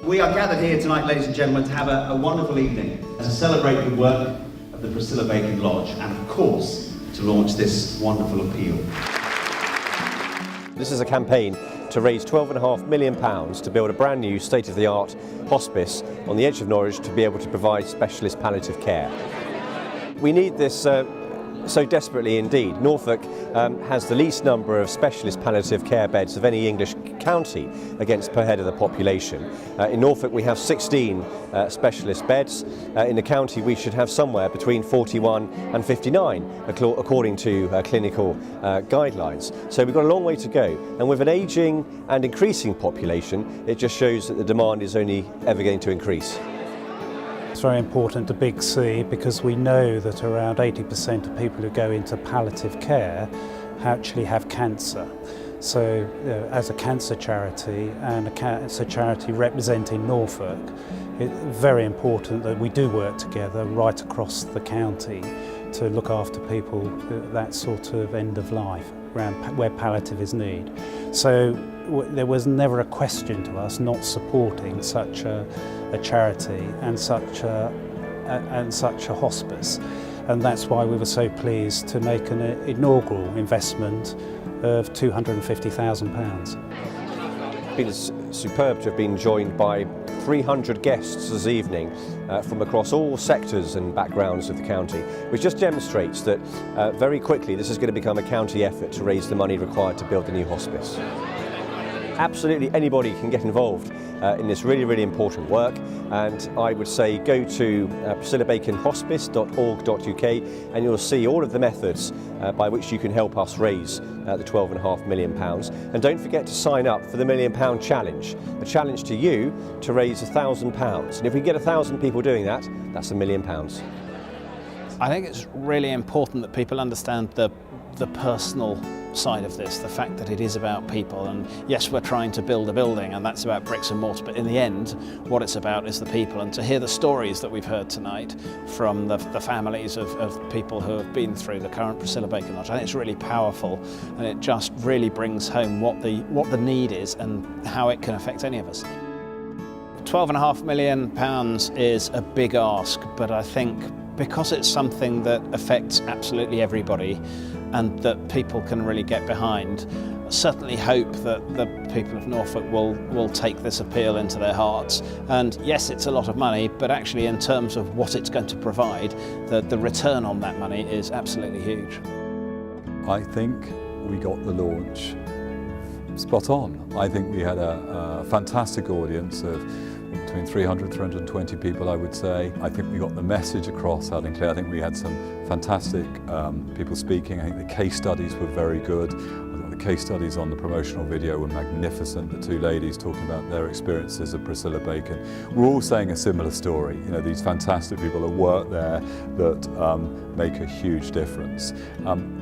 We are gathered here tonight, ladies and gentlemen, to have a wonderful evening to celebrate the work of the Priscilla Bacon Lodge and, of course, to launch this wonderful appeal. This is a campaign to raise £12.5 million to build a brand new state-of-the-art hospice on the edge of Norwich to be able to provide specialist palliative care. We need this so desperately indeed. Norfolk has the least number of specialist palliative care beds of any English county against per head of the population. In Norfolk we have 16 specialist beds. In the county we should have somewhere between 41 and 59 according to clinical guidelines. So we've got a long way to go, and with an ageing and increasing population it just shows that the demand is only ever going to increase. It's very important to Big C because we know that around 80% of people who go into palliative care actually have cancer. So as a cancer charity and a cancer charity representing Norfolk, it's very important that we do work together right across the county to look after people at that sort of end of life, around where palliative is needed. So there was never a question to us not supporting such a charity and such a hospice, and that's why we were so pleased to make an inaugural investment of £250,000. It's superb to have been joined by 300 guests this evening from across all sectors and backgrounds of the county, which just demonstrates that very quickly this is going to become a county effort to raise the money required to build the new hospice. Absolutely anybody can get involved in this really important work, and I would say go to priscillabaconhospice.org.uk and you'll see all of the methods by which you can help us raise the £12.5 million. And don't forget to sign up for the £1 Million Challenge, a challenge to you to raise £1,000. And if we get 1,000 people doing that, that's £1 million. I think it's really important that people understand the personal side of this, the fact that it is about people. And yes, we're trying to build a building and that's about bricks and mortar, but in the end what it's about is the people. And to hear the stories that we've heard tonight from the families of people who have been through the current Priscilla Bacon Lodge, I think it's really powerful, and it just really brings home what the need is and how it can affect any of us. £12.5 million is a big ask, but I think because it's something that affects absolutely everybody and that people can really get behind, I certainly hope that the people of Norfolk will take this appeal into their hearts. And yes, it's a lot of money, but actually in terms of what it's going to provide, the return on that money is absolutely huge. I think we got the launch spot on. I think we had a fantastic audience of between 300 320 people, I would say. I think we got the message across loud and clear. I think we had some fantastic people speaking. I think the case studies were very good. I thought the case studies on the promotional video were magnificent. The two ladies talking about their experiences of Priscilla Bacon. We're all saying a similar story. You know, these fantastic people that work there that make a huge difference.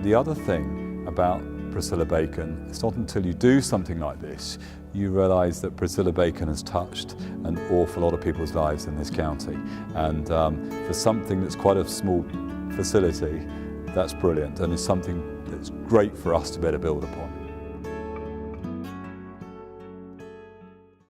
The other thing about Priscilla Bacon, it's not until you do something like this you realise that Priscilla Bacon has touched an awful lot of people's lives in this county, and for something that's quite a small facility, that's brilliant, and it's something that's great for us to be able to build upon.